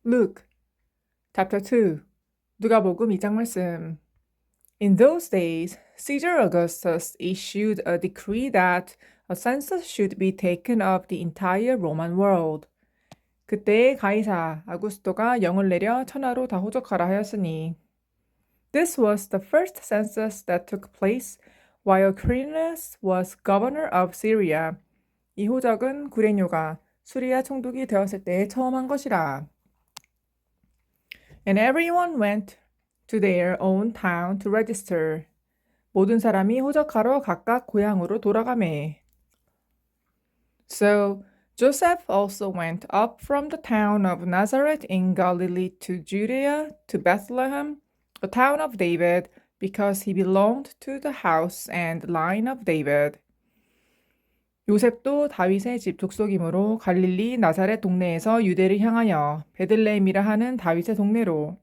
Luke, chapter 2. 누가복음 2장 말씀. In those days, Caesar Augustus issued a decree that a census should be taken of the entire Roman world. 그때의 가이사 아구스토가 영을 내려 천하로 다 호적하라 하였으니. This was the first census that took place while Quirinius was governor of Syria. 이 호적은 구레뇨가 수리아 총독이 되었을 때에 처음 한 것이라. And everyone went to their own town to register. 모든 사람이 호적하러 각각 고향으로 돌아가매. So Joseph also went up from the town of Nazareth in Galilee to Judea, to Bethlehem, a town of David, because he belonged to the house and line of David. 요셉도 다윗의 집 족속이므로 갈릴리 나사렛 동네에서 유대를 향하여 베들레헴이라 하는 다윗의 동네로.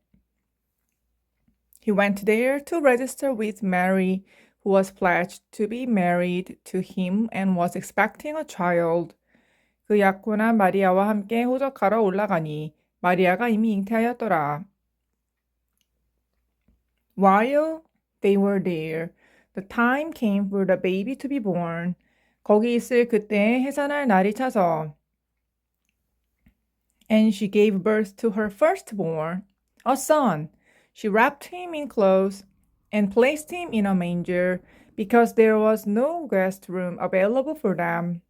He went there to register with Mary, who was pledged to be married to him and was expecting a child. 그 약혼한 마리아와 함께 호적하러 올라가니 마리아가 이미 잉태하였더라. While they were there, the time came for the baby to be born. 거기 있을 그때에 해산할 날이 차서 And she gave birth to her firstborn, a son. She wrapped him in clothes and placed him in a manger because there was no guest room available for them.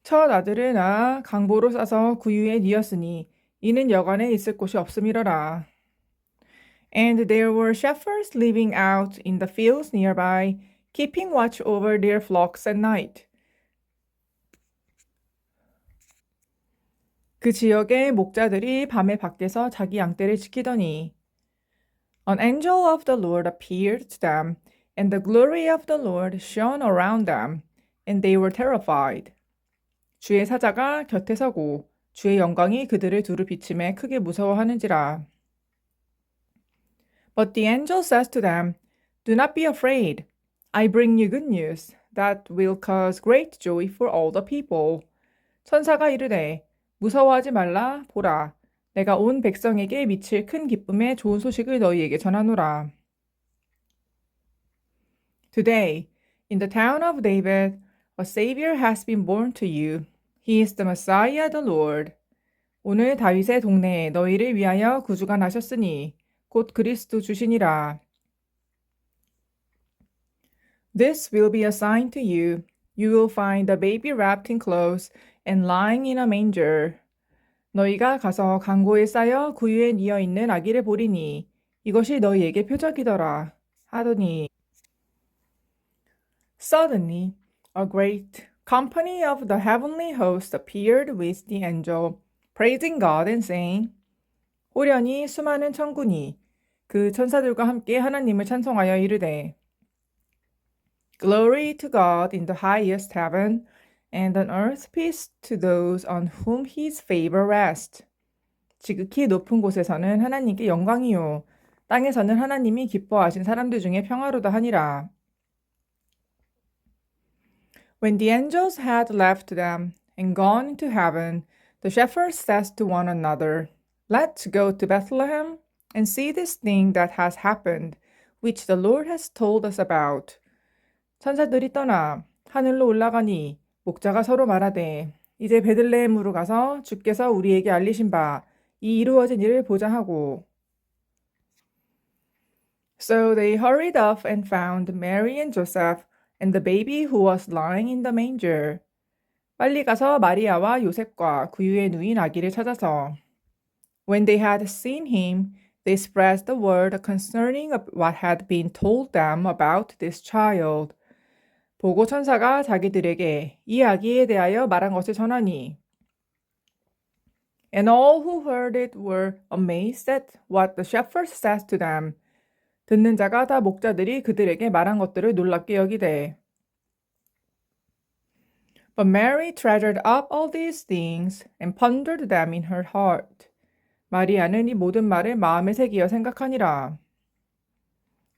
첫 아들을 낳아 강보로 싸서 구유에 뉘었으니 이는 여관에 있을 곳이 없음이러라. And there were shepherds living out in the fields nearby, keeping watch over their flocks at night. 그 지역의 목자들이 밤에 밖에서 자기 양떼를 지키더니 An angel of the Lord appeared to them, and the glory of the Lord shone around them, and they were terrified. 주의 사자가 곁에 서고 주의 영광이 그들을 두루 비침에 크게 무서워하는지라. But the angel says to them, Do not be afraid. I bring you good news that will cause great joy for all the people. 천사가 이르되 무서워하지 말라 보라 내가 온 백성에게 미칠 큰 기쁨의 좋은 소식을 너희에게 전하노라. Today, in the town of David, a Savior has been born to you. He is the Messiah, the Lord. 오늘 다윗의 동네에 너희를 위하여 구주가 나셨으니 곧 그리스도 주시니라. This will be a sign to you. You will find the baby wrapped in clothes and lying in a manger. 너희가 가서 강고에 쌓여 구유에 뉘어 있는 아기를 보리니 이것이 너희에게 표적이더라 하더니 Suddenly a great company of the heavenly host appeared with the angel, praising God and saying 호련히 수많은 천군이 그 천사들과 함께 하나님을 찬송하여 이르되 Glory to God in the highest heaven, and on earth peace to those on whom his favor rests. 지극히 높은 곳에서는 하나님께 영광이요. 땅에서는 하나님이 기뻐하신 사람들 중에 평화로다 하니라. When the angels had left them and gone into heaven, the shepherds said to one another, Let's go to Bethlehem and see this thing that has happened, which the Lord has told us about. 천사들이 떠나 하늘로 올라가니 목자가 서로 말하되 이제 베들레헴으로 가서 주께서 우리에게 알리신 바 이 이루어진 일을 보자 하고 So they hurried off and found Mary and Joseph and the baby who was lying in the manger. 빨리 가서 마리아와 요셉과 구유에 누인 아기를 찾아서 When they had seen him, they spread the word concerning what had been told them about this child. 보고 천사가 자기들에게 이 아기에 대하여 말한 것을 전하니 And all who heard it were amazed at what the shepherds said to them. 듣는 자가 다 목자들이 그들에게 말한 것들을 놀랍게 여기되 But Mary treasured up all these things and pondered them in her heart. 마리아는 이 모든 말을 마음에 새기어 생각하니라.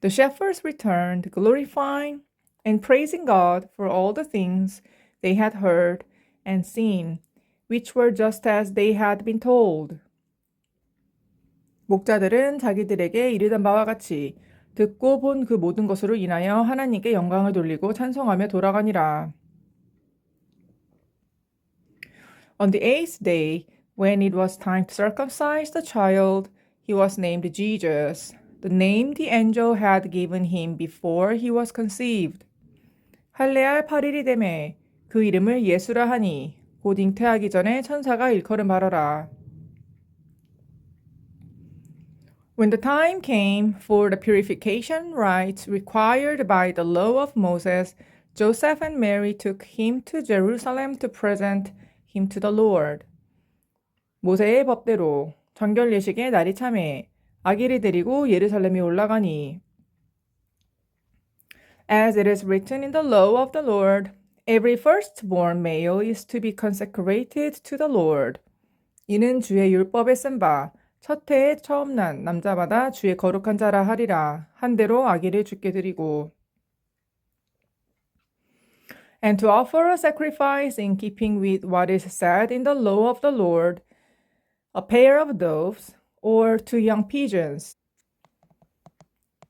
The shepherds returned, glorifying and praising God for all the things they had heard and seen, which were just as they had been told. 목자들은 자기들에게 이르던 바와 같이 듣고 본 그 모든 것으로 인하여 하나님께 영광을 돌리고 찬송하며 돌아가니라. On the eighth day, when it was time to circumcise the child, he was named Jesus, the name the angel had given him before he was conceived. 할례할 8일이 되매 그 이름을 예수라 하니 곧 잉태하기 전에 천사가 일컬음 하더라. When the time came for the purification rites required by the law of Moses, Joseph and Mary took him to Jerusalem to present him to the Lord. 모세의 법대로 정결 예식의 날이 참에 아기를 데리고 예루살렘에 올라가니 As it is written in the law of the Lord, every firstborn male is to be consecrated to the Lord. 이는 주의 율법에 쓴 바 첫 해에 처음 난 남자마다 주의 거룩한 자라 하리라. 한 대로 아기를 주께 드리고 And to offer a sacrifice in keeping with what is said in the law of the Lord, a pair of doves or two young pigeons.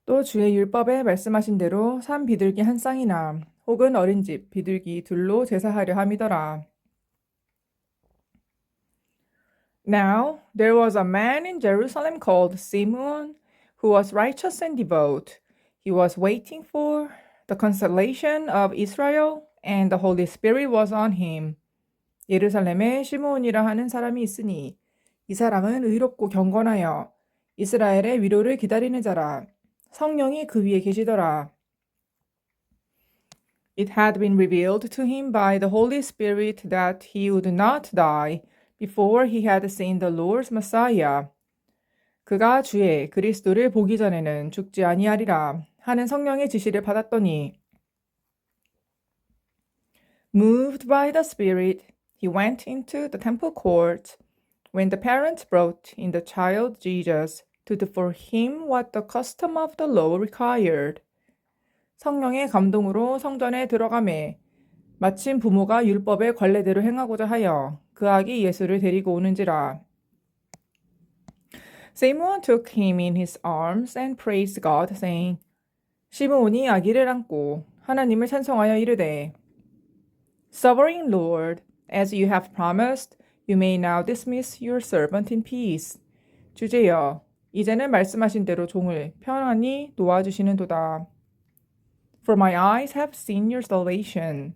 또 주의 율법에 말씀하신 대로 산 비둘기 한 쌍이나 혹은 어린 집 비둘기 둘로 제사하려 함이더라. Now there was a man in Jerusalem called Simeon, who was righteous and devout. He was waiting for the consolation of Israel, and the Holy Spirit was on him. 예루살렘에 시므온이라 하는 사람이 있으니 이 사람은 의롭고 경건하여 이스라엘의 위로를 기다리는 자라. 성령이 그 위에 계시더라. It had been revealed to him by the Holy Spirit that he would not die before he had seen the Lord's Messiah. 그가 주의 그리스도를 보기 전에는 죽지 아니하리라 하는 성령의 지시를 받았더니 Moved by the Spirit, he went into the temple court when the parents brought in the child Jesus to do for him what the custom of the law required. 성령의 감동으로 성전에 들어가매 마침 부모가 율법의 관례대로 행하고자 하여 그 아기 예수를 데리고 오는지라. Simeon took him in his arms and praised God, saying, 시므온이 아기를 안고 하나님을 찬송하여 이르되, Sovereign Lord, as you have promised, you may now dismiss your servant in peace. 주제여, 이제는 말씀하신 대로 종을 편안히 놓아주시는도다. For my eyes have seen your salvation.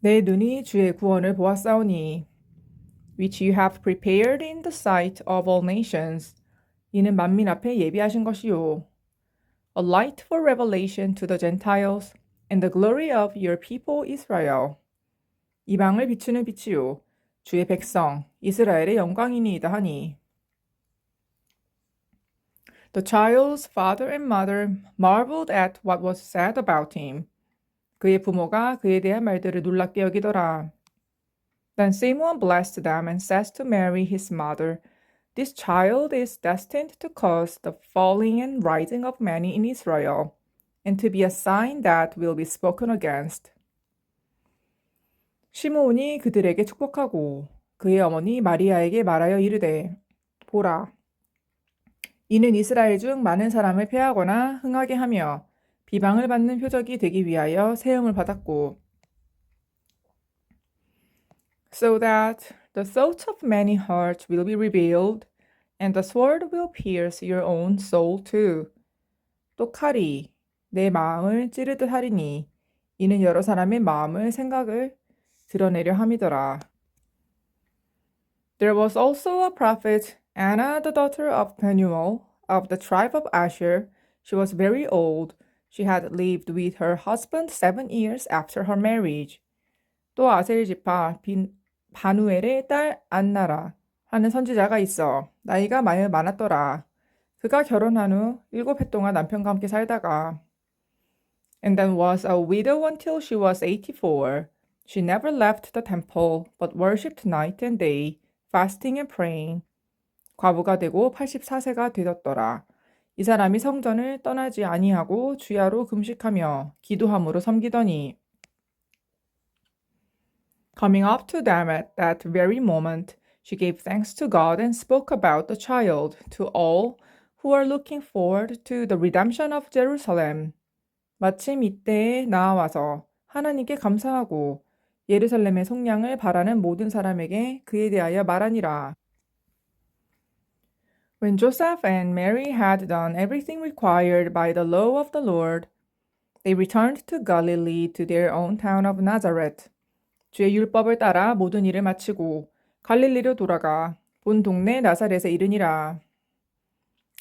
내 눈이 주의 구원을 보았사오니, which you have prepared in the sight of all nations. 이는 만민 앞에 예비하신 것이요. A light for revelation to the Gentiles, and the glory of your people Israel. 이방을 비추는 빛이요. 주의 백성, 이스라엘의 영광이니이다 하니. The child's father and mother marveled at what was said about him. 그의 부모가 그에 대한 말들을 놀랍게 여기더라. Then Simeon blessed them and says to Mary his mother, This child is destined to cause the falling and rising of many in Israel, and to be a sign that will be spoken against. 시므온이 그들에게 축복하고 그의 어머니 마리아에게 말하여 이르되, 보라, 이는 이스라엘 중 많은 사람을 패하거나 흥하게 하며 비방을 받는 표적이 되기 위하여 세움을 받았고 so that the thoughts of many hearts will be revealed and the sword will pierce your own soul too. 또 칼이 내 마음을 찌르듯 하리니 이는 여러 사람의 마음을 생각을 드러내려 함이더라. There was also a prophet, Anna the daughter of Penuel, of the tribe of Asher. She was very old. She had lived with her husband 7 years after her marriage. 또 아셀 지파 바누엘의 딸 안나라 하는 선지자가 있어 나이가 많았더라. 그가 결혼한 후 7해 동안 남편과 함께 살다가 and then was a widow until she was 84. She never left the temple but worshipped night and day, fasting and praying. 과부가 되고 84세가 되었더라. 이 사람이 성전을 떠나지 아니하고 주야로 금식하며 기도함으로 섬기더니 Coming up to them at that very moment, she gave thanks to God and spoke about the child to all who are looking forward to the redemption of Jerusalem. 마침 이때에 나와서 하나님께 감사하고 예루살렘의 속량을 바라는 모든 사람에게 그에 대하여 말하니라. When Joseph and Mary had done everything required by the law of the Lord, they returned to Galilee to their own town of Nazareth. 주의 율법을 따라 모든 일을 마치고 갈릴리로 돌아가 본 동네 나사렛에 이르니라.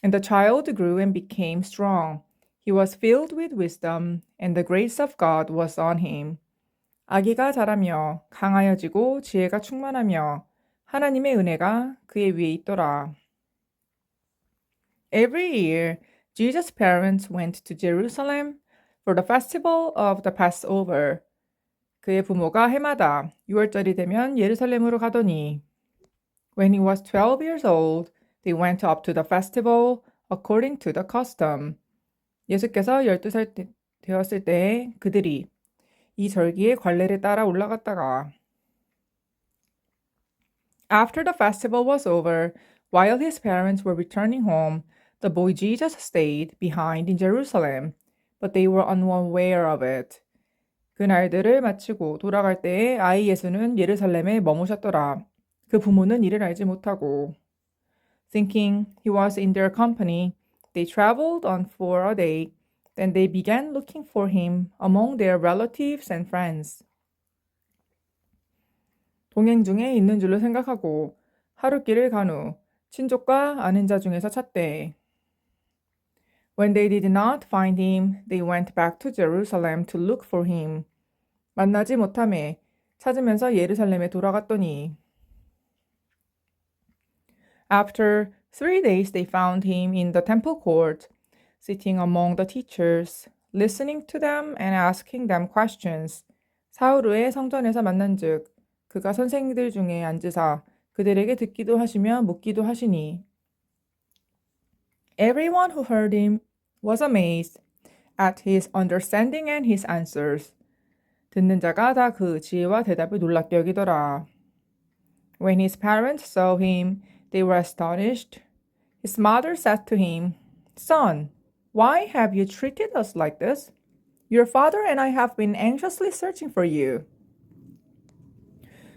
And the child grew and became strong. He was filled with wisdom, and the grace of God was on him. 아기가 자라며 강하여지고 지혜가 충만하며 하나님의 은혜가 그의 위에 있더라. Every year, Jesus' parents went to Jerusalem for the festival of the Passover. 그의 부모가 해마다 6월절이 되면 예루살렘으로 가더니 When he was 12 years old, they went up to the festival according to the custom. 예수께서 12살 되었을 때에 그들이 이 절기의 관례를 따라 올라갔다가 After the festival was over, while his parents were returning home, the boy Jesus stayed behind in Jerusalem, but they were unaware of it. 그날들을 마치고 돌아갈 때에 아이 예수는 예루살렘에 머무셨더라. 그 부모는 이를 알지 못하고. Thinking he was in their company, they traveled on for a day. Then they began looking for him among their relatives and friends. 동행 중에 있는 줄로 생각하고 하룻길을 간 후 친족과 아는 자 중에서 찾되. When they did not find him, they went back to Jerusalem to look for him. 만나지 못하매 찾으면서 예루살렘에 돌아갔더니 After 3 days they found him in the temple court, sitting among the teachers, listening to them and asking them questions. 사흘 후에 성전에서 만난즉 그가 선생들 중에 앉으사 그들에게 듣기도 하시며 묻기도 하시니 Everyone who heard him was amazed at his understanding and his answers. 듣는 자가 다 그 지혜와 대답을 놀랍게 여기더라. When his parents saw him, they were astonished. His mother said to him, Son, why have you treated us like this? Your father and I have been anxiously searching for you.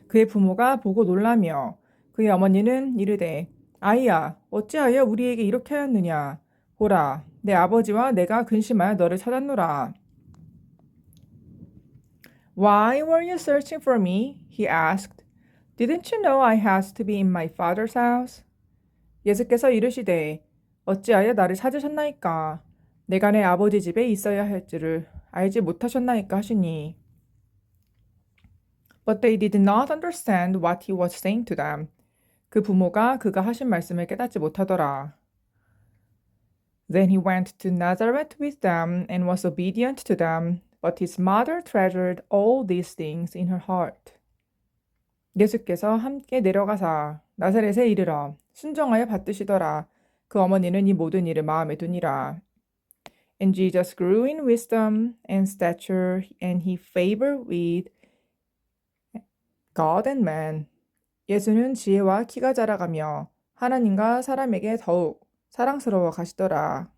그의 부모가 보고 놀라며 그의 어머니는 이르되 아이야 어찌하여 우리에게 이렇게 하였느냐 보라 내 아버지와 내가 근심하여 너를 찾았노라. Why were you searching for me? He asked. Didn't you know I had to be in my father's house? 예수께서 이르시되 어찌하여 나를 찾으셨나이까? 내가 내 아버지 집에 있어야 할 줄을 알지 못하셨나이까 하시니. But they did not understand what he was saying to them. 그 부모가 그가 하신 말씀을 깨닫지 못하더라. Then he went to Nazareth with them and was obedient to them, but his mother treasured all these things in her heart. 예수께서 함께 내려가사 나사렛에 이르러 순종하여 받드시더라. 그 어머니는 이 모든 일을 마음에 두니라. And Jesus grew in wisdom and stature, and he favored with God and man. 예수는 지혜와 키가 자라가며 하나님과 사람에게 더욱 사랑스러워 가시더라.